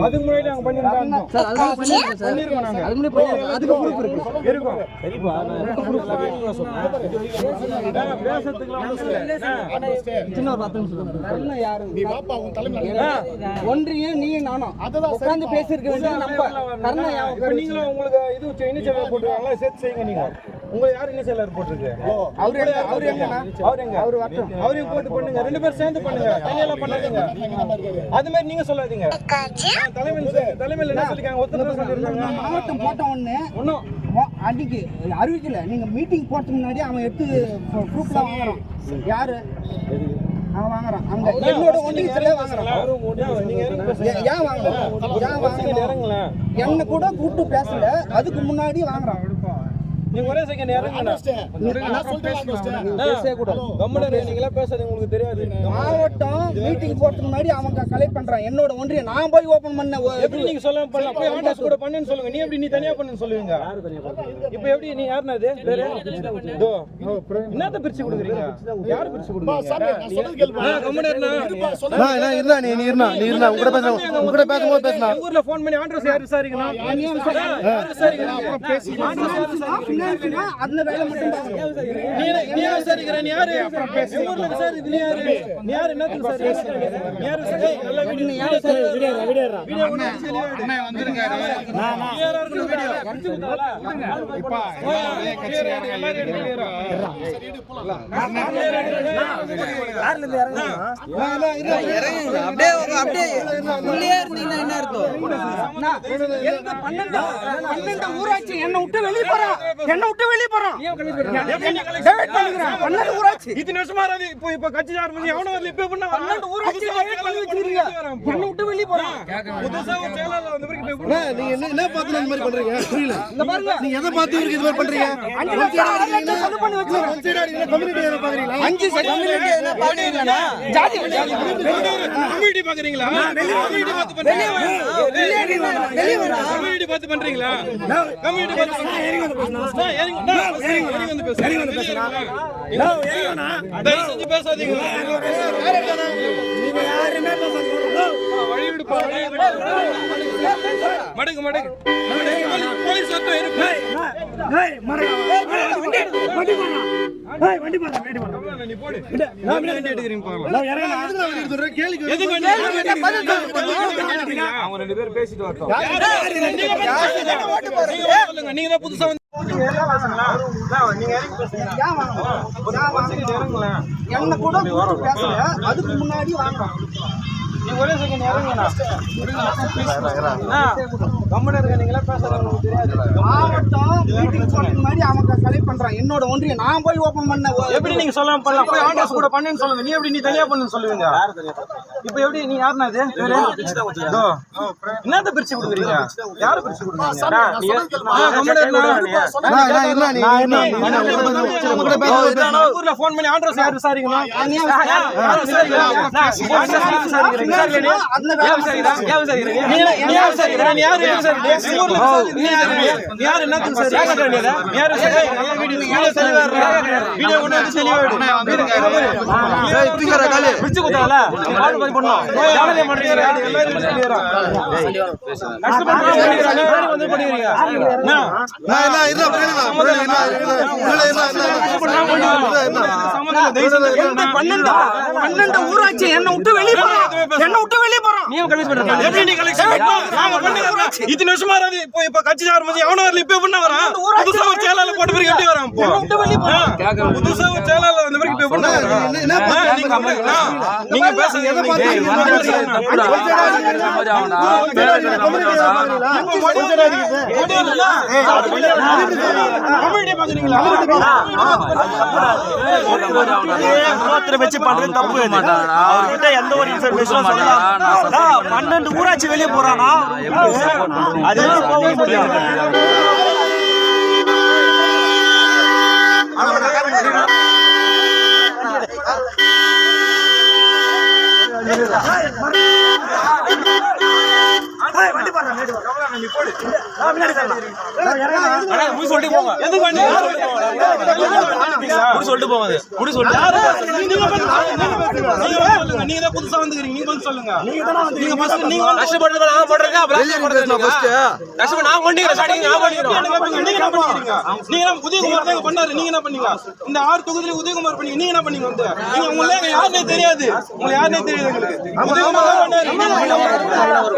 அதுக்கு முன்னாடி நாங்க பண்ணிருக்கோம் சார். அதுக்கு பண்ணிருக்கோம் நாங்க. அதுக்கு முன்னாடி அதுக்கு ப்ரூஃப் இருக்கு. இருக்கும். சரிப்பா நான் ப்ரூஃப் சொல்றேன். பேசத்துக்குலாம் சின்ன ஒரு 10 நிமிஷம் கர்ணா யாரு? நீ வாப்பா உன் தலைமையில ஒன்றிய நீ நானும் அததான் உட்கார்ந்து பேசிருக்க வேண்டியது நம்ம கர்ணா யாரு? இப்ப நீங்க உங்களுக்கு இது இனிஷியல் போட்டுருக்காங்களா? சேர்த்து செய்யுங்க. நீங்க உங்க யார் இனிஷியல் போட்டுருக்கு? அவர் எங்க அவரையும் போட்டு பண்ணுங்க. ரெண்டு பேரும் சேர்ந்து பண்ணுங்க. தனியெல்லாம் பண்ணாதீங்க. அது மாதிரி நீங்க சொல்லாதீங்க. தலைமையில என்ன சொல்லிருக்காங்க? ஒருத்தர் சொல்லிருக்காங்க மாவட்டம் போட்ட ஒண்ணு அன்னைக்கு அறிவிக்கல. நீங்க மீட்டிங் போறதுக்கு முன்னாடி அவன் எடுத்து ப்ரூஃப்லாம் வாங்குறான். யாரு அவன் வாங்குறான்? அங்க என்னோட ஒன்றியத்துல வாங்குறான். நீங்க ஏன் வாங்குறான்? என்ன கூட கூப்பிட்டு பேசல. அதுக்கு முன்னாடி வாங்குறான். நீங்க ஒரே செகண்ட் இறங்குங்க. நான் சொல்றேன் பேசவே கூடாது. கம்முனு நீங்களே பேசாதீங்க. உங்களுக்கு தெரியாது. மாவட்டம் மீட்டிங் போறதுக்கு முன்னாடி அவங்க கலெக்ட் பண்றான். என்னோட ஒன்றிய நான் போய் ஓபன் பண்ண. எப்படி நீங்க சொல்லாம பண்ணலாம்? போய் ஆண்டர்ஸ் கூட பண்ணுன்னு சொல்லுங்க. நீ எப்படி நீ தனியா பண்ணுன்னு சொல்லுவீங்க? யார் தனியா பண்ணுவீங்க? இப்போ எப்படி நீ யாருன்னா அது பேரு தோ என்னத்த பிரிச்சு கொடுக்குறீங்க? யார் பிரிச்சு கொடுக்குறீங்க? நான் சொல்றது கேளுங்க. கம்முனு நான் இருந்தா நீ இருந்தா உங்ககிட்ட பேசும்போது பேசலாம். ஊர்ல ஃபோன் பண்ணி ஆண்டர்ஸ் யார் விசாரிக்கணும்? யார் விசாரிக்கணும்? பேசி ஆண்டர்ஸ் அதுல வேலை மட்டும் நீ விசாரிக்கிற. நீ யாரு ஊர்ல விசாரி? நீ யாரு என்னது விசாரி? நீ யாரு விசாரி? நல்ல வீடியோ வீடியோ அண்ணா வந்திருக்காரு. நான் கிளியரா இருக்கு வீடியோ கடிச்சு விட்டால. இப்ப எல்லாரும் கட்சிக்காரங்க எல்லாரும் யார்ல இருந்து இறங்குங்க. அப்படியே உள்ளே இருந்தீங்கன்னா என்ன அர்த்தம்? எந்த 12 ஊராட்சி என்ன விட்டு வெளிய போறான். என்ன விட்டு வெளிய போறான். ஊராட்சி இத்தனை வருஷமா இப்ப கட்சி ஆரம்பிச்சு எவனோ வரல. இப்ப பண்ண 12 ஊராட்சி பண்ணி வச்சிருக்கீங்க. என்ன விட்டு வெளிய போறான். புதுசா ஒரு செயலாளர் வந்த பிறகு இப்ப நீங்க என்ன பார்த்து இந்த மாதிரி பண்றீங்க? புரியல. இந்த பாருங்க நீங்க எதை பார்த்து இவருக்கு இது மாதிரி பண்றீங்க? 5 லட்சம் சொல்லு பண்ணி வச்சிருக்கீங்க. கம்யூனிட்டி என்ன பாக்குறீங்களா? 5 கம்யூனிட்டி என்ன பாக்குறீங்களா? ஜாதி கம்யூனிட்டி பாக்குறீங்களா? கம்யூனிட்டி பார்த்து பண்றீங்களா? கம்யூனிட்டி பார்த்து பண்றீங்களா? கம்யூனிட்டி பார்த்து பேசாதீங்க. மடங்கு மடங்கு போலீஸ் சட்டம் இருக்கு. நீ போடு. வண்டி எடுக்கிறீங்க அவங்க 2 பேரும் பேசிட்டு வரட்டும். நீங்க தான் புதுசா என்ன கூட பேசல. அதுக்கு முன்னாடி வாங்கலாம். நீங்க ஒரே செகண்ட் இறங்குங்கண்ணா. கம்முனு இருக்க. நீங்களே பேசுறது தெரியாது. மாவட்டம் மீட்டிங் போறதுக்கு முன்னாடி அவங்க கலெக்ட் பண்றான். என்னோட ஒன்றிய நான் போய் ஓபன் பண்ண. எப்படி நீங்க சொல்லாம பண்ணலாம்? போய் ஆண்டர்ஸ் கூட பண்ணுன்னு சொல்லுங்க. நீ எப்படி நீ தனியா பண்ணுன்னு சொல்லுவீங்க? இப்போ எப்படி நீ யாருன்னா இது என்னத்த பிரிச்சு கொடுக்குறீங்க? யாரு பிரிச்சு கொடுக்குறீங்க? ஊர்ல போன் பண்ணி ஆண்டர்ஸ் யார் விசாரிக்கணும்? ஊராட்சி என்ன விட்டு வெளியே போறான். இத்தனை வருஷமா இப்ப கட்சி ஆரம்பிச்சு எவனோ வரல. இப்ப பண்ண வரான். புதுசா ஒரு செயலாளர் போட்ட பிறகு எப்படி வரான்? புதுசா ஒரு செயலாளர் வந்த பிறகு இப்ப பண்ண நீங்க பேசுங்க. வச்சு பண்றது தப்பு. அவர்கிட்ட எந்த ஒரு இன்ஃபர்மேஷன் 12 ஊராட்சி வெளியே போறானா? அது சொல்லிட்டு போங்க. சொல்லிட்டு போவாது நீங்க தான் புதுசா வந்துக்கிறீங்க நீங்க வந்து சொல்லுங்க நீங்க ஃபர்ஸ்ட் நீங்க கஷ்டப்பட்டு நான் பண்றேன் அப்புறம் கஷ்டப்பட்டு நான் பண்ணிக்கிறேன் ஸ்டார்டிங் நான் பண்ணிக்கிறேன் நீங்க என்ன பண்ணிக்கிறீங்க நீங்க உதயகுமார் தான் பண்ணாரு நீங்க என்ன பண்ணீங்க இந்த 6 தொகுதியில உதயகுமார் பண்ணீங்க நீங்க என்ன பண்ணீங்க வந்து நீங்க உங்களுக்கு யாருனே தெரியாது உங்களுக்கு யாருனே தெரியாது உங்களுக்கு உதயகுமார் தான் பண்ணாரு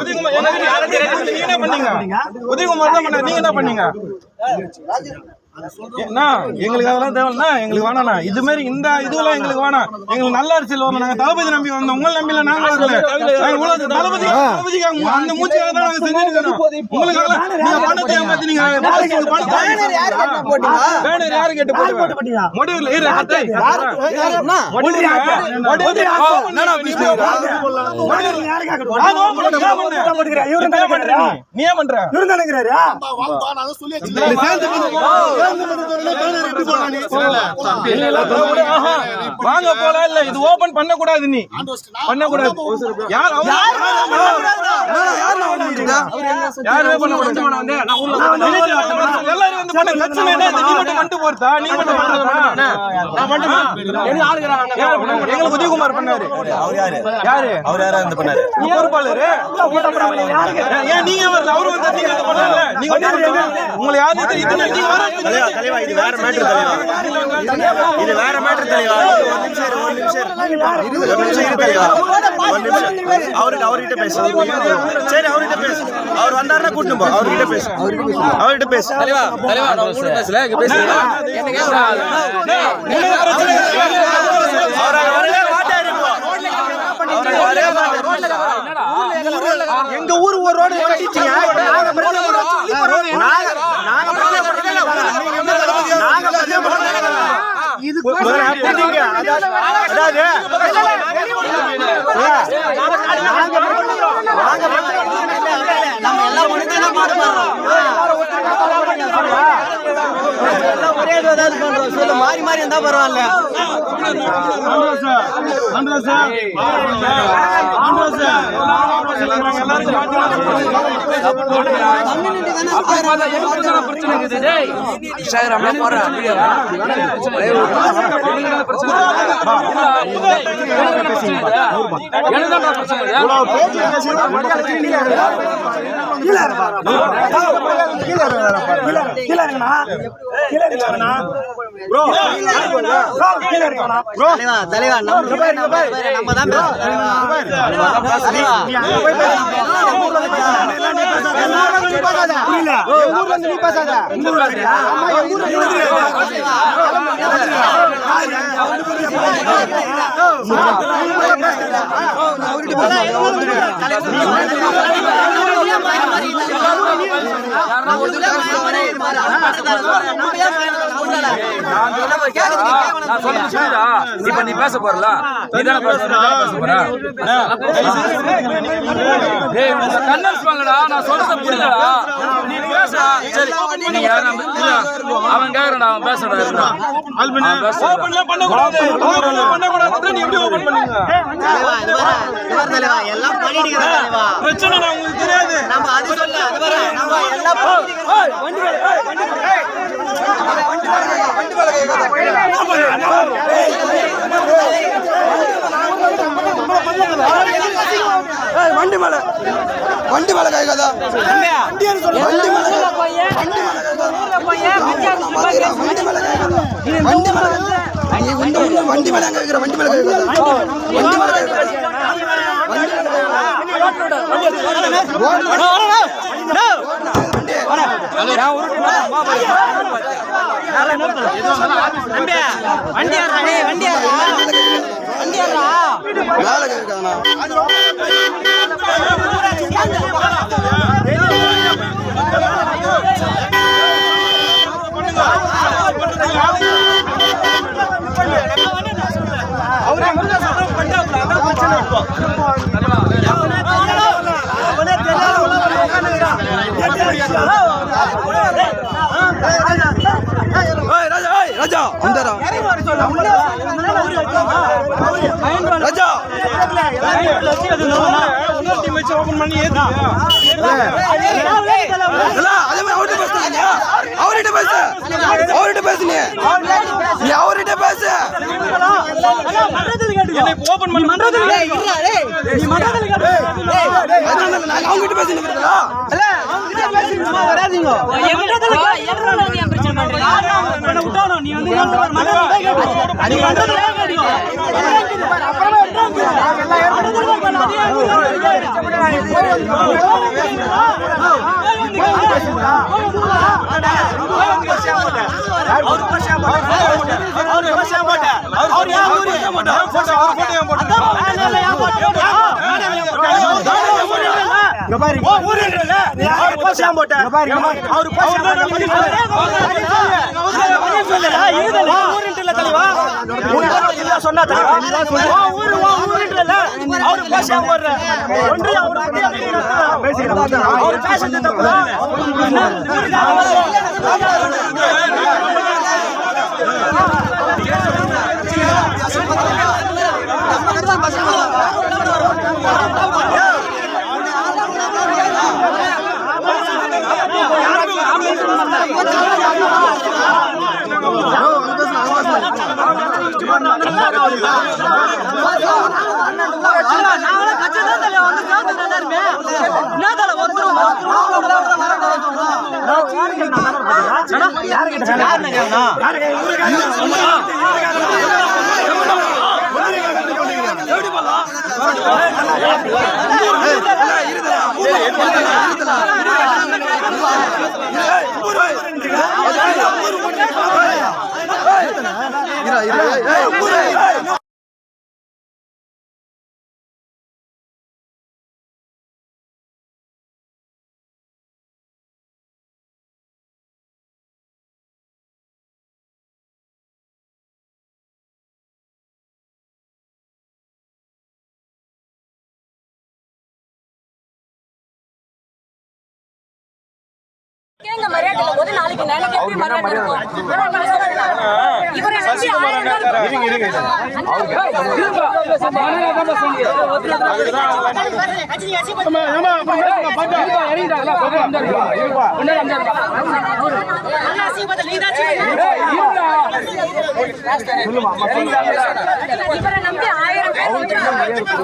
உதயகுமார் எனக்கு யாரும் தெரியாது நீங்க என்ன பண்ணீங்க உதயகுமார் தான் பண்ணாரு நீங்க என்ன பண்ணீங்க எங்களுக்கு அதெல்லாம் தேவைன்னா எங்களுக்கு வேணாண்ணா இது மாதிரி இந்த இதுவெல்லாம் எங்களுக்கு வேணாம் எங்களுக்கு நல்ல அரசியல் வரணும் நாங்க தளபதி நம்பி வந்தோம் உங்களை நம்பில நாங்க வரல தளபதி அந்த மூச்சுக்காக தான் நாங்க செஞ்சிருக்கோம் உங்களுக்காக நீங்க பணத்தை ஏமாத்தி நீங்க பேனர் யாரு கேட்டு போட்டீங்க முடிவுல நீ ஏன் பண்ற வாங்க போல இல்ல இது ஓபன் பண்ண கூடாது நீ பண்ண கூடாது யார் யாருமே பண்ண கூடாது எல்லாரும் வந்து பண்ண பிரச்சனை என்ன நீ மட்டும் பண்ணிட்டு போறதா நீ மட்டும் பண்றதா நான் பண்ணுமா எங்களுக்கு உதயகுமார் பண்ணாரு யாரு அவர் யாரா வந்து பண்ணாரு பொறுப்பாளர் ஏன் நீங்க வரல அவரு வந்து நீங்க பண்ணல நீங்க உங்களை யாரு தெரியுது நீங்க வர தலைவா இது வேற மேட்டர் தலைவா இது வேற மேட்டர் தலைவா ஒரு நிமிஷம் தலைவா அவர்கிட்ட பேசு சரி அவர்கிட்ட பேசு அவர் வந்தாருன்னா கூட்டிட்டு போ அவர்கிட்ட பேசு தலைவா நான் மூணு பேசல இங்க பேசுறீங்க எங்க ஊர் ஒரு ரோடு கட்டிட்டீங்க மாறி மாறி இருந்தா பரவாயில்ல தலைவா நம்ம தான் இப்ப நீ பேச போறல நீதான பேச போற கண்ணல் சொல்லடா நான் சொல்றத புரியலடா நீ பேச சரி நீ யாரா அவன் கேக்குறடா அவன் பேசடா ஓபன்ல பண்ண கூடாது நீ எப்படி ஓபன் பண்ணீங்க தலைவா எல்லாம் பண்ணிட்டீங்க தலைவா பிரச்சனை உங்களுக்கு தெரியாது நம்ம அது சொல்ல நம்ம எல்லாம் வண்டி மேல கை கதா வண்டி மேல கேக்குற வண்டி மேல ராஜா வந்தாரா ராஜா ஓபன் பண்ணி ஏத்து அதே மாதிரி அவர்கிட்ட பேசு, அவர்கிட்ட பேசு, நீ அவர்கிட்ட பேசு. ஓபன் பண்ணி மன்றத்தில் அவங்ககிட்ட பேசுறீங்களா? வராதீங்க கேங்க மரியாதை இல்ல போது நாளைக்கு எனக்கு எப்படி மரியாதை இருக்கும் இவரை நம்பி 1000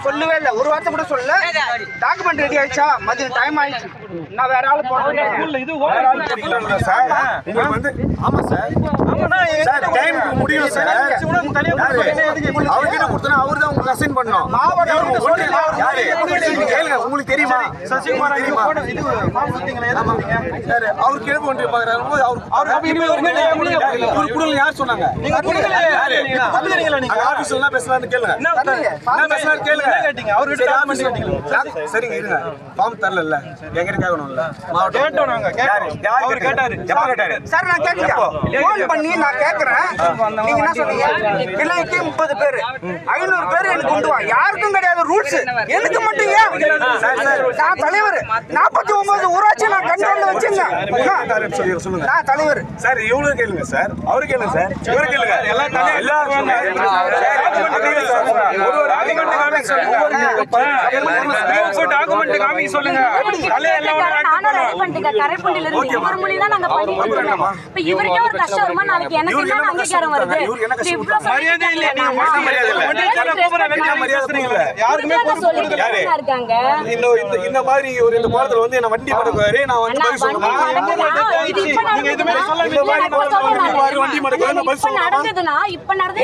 சொல்லவே இல்ல ஒரு வார்த்தை கூட சொல்லல. டாக்குமெண்ட் ரெடி ஆயிடுச்சா? மதியம் டைம் ஆயிடுச்சு. நான் வேற ஆளு போறேன். இது வேற ஆளு போறீங்களா சார்? உங்களுக்கு வந்து ஆமா சார். ஆமானா சார் டைம் முடியும் சார். அவர்கிட்ட கொடுத்தா அவர்தான் உங்களுக்கு அசைன் பண்ணனும். யாரு கேளுங்க. உங்களுக்கு தெரியுமா சசிகுமார் தெரியுமா? இது ஃபார்ம் கொடுத்தீங்களா? ஏதோ பண்ணீங்க சார். அவர் கேள்வி ஒன்று பாக்குறாரு. அவர் குடுல யார் சொன்னாங்க? நீங்க குடுல யாரு? பாத்துறீங்களா நீங்க? ஆபீஸ்ல பேசலாம்னு கேளுங்க. என்ன பேசலாம் கேளுங்க. கேட்டிங்க அவர்கிட்ட டாக்குமெண்ட் கேட்டிங்க. சரிங்க இருங்க. ஃபார்ம் தரல எங்க கேட்கணும்ல மாவட்ட கேட்டோம். நாங்க அவர் கேட்டாரு. எப்ப கேட்டாரு சார்? நான் கேட்டேன். ஃபோன் பண்ணி நான் கேக்குறேன். நீங்க என்ன சொன்னீங்க? கிளைக்கு 30 பேர் 500 பேர் எனக்கு கொண்டு வா. யாருக்கும் கிடையாது ரூல்ஸ். எனக்கு மட்டும் ஏன்? நான் தலைவர் 49 ஊராட்சி நான் கண்ட்ரோல்ல வச்சிருந்தேன். சொல்லுங்க. நான் தலைவர் சார். இவங்க கேளுங்க சார். அவரு கேளுங்க சார். இவரு கேளுங்க. எல்லாரும் டாக்குமெண்ட் காமி சொல்லுங்க. கரைப்புண்டில இருந்து இவர் மூலியமா நாங்க பண்ணிட்டு இருக்கோம். இப்ப இவருக்கே ஒரு கஷ்டம் வருமா? நாளைக்கு எனக்கு என்ன அங்கீகாரம் வருது? மரியாதை இல்ல. நீங்க மரியாதை இல்ல. யாருமே இருக்காங்க. இந்த மாதிரி ஒரு இந்த பாலத்துல வந்து என்ன வண்டி படுவாரு. நான் வந்து பதில் சொல்றேன். ஆயிடுச்சு. நீங்க இது மாதிரி சொல்ல இப்ப நடந்ததுன்னா இப்ப நடந்தது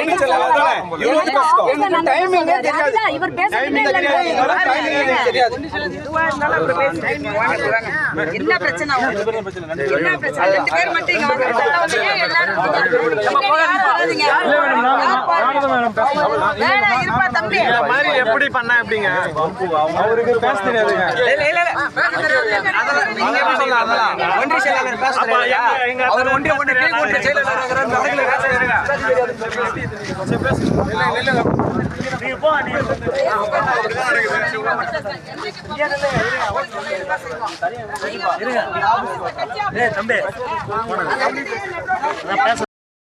இவர் பேசுறதே என்ன பிரச்சனை என்ன பிரச்சனை 2 பேர் மட்டும் இங்க வந்து எல்லாரும் இருப்பா தம்பி மாதிரி எப்படி பண்ணா எப்படிங்க அவருக்கு பேச தெரியாதுங்க. ஒன்றிய செயலாளர் பேசுறாரு. அவர் ஒன்றிய செயலாளர் தம்பி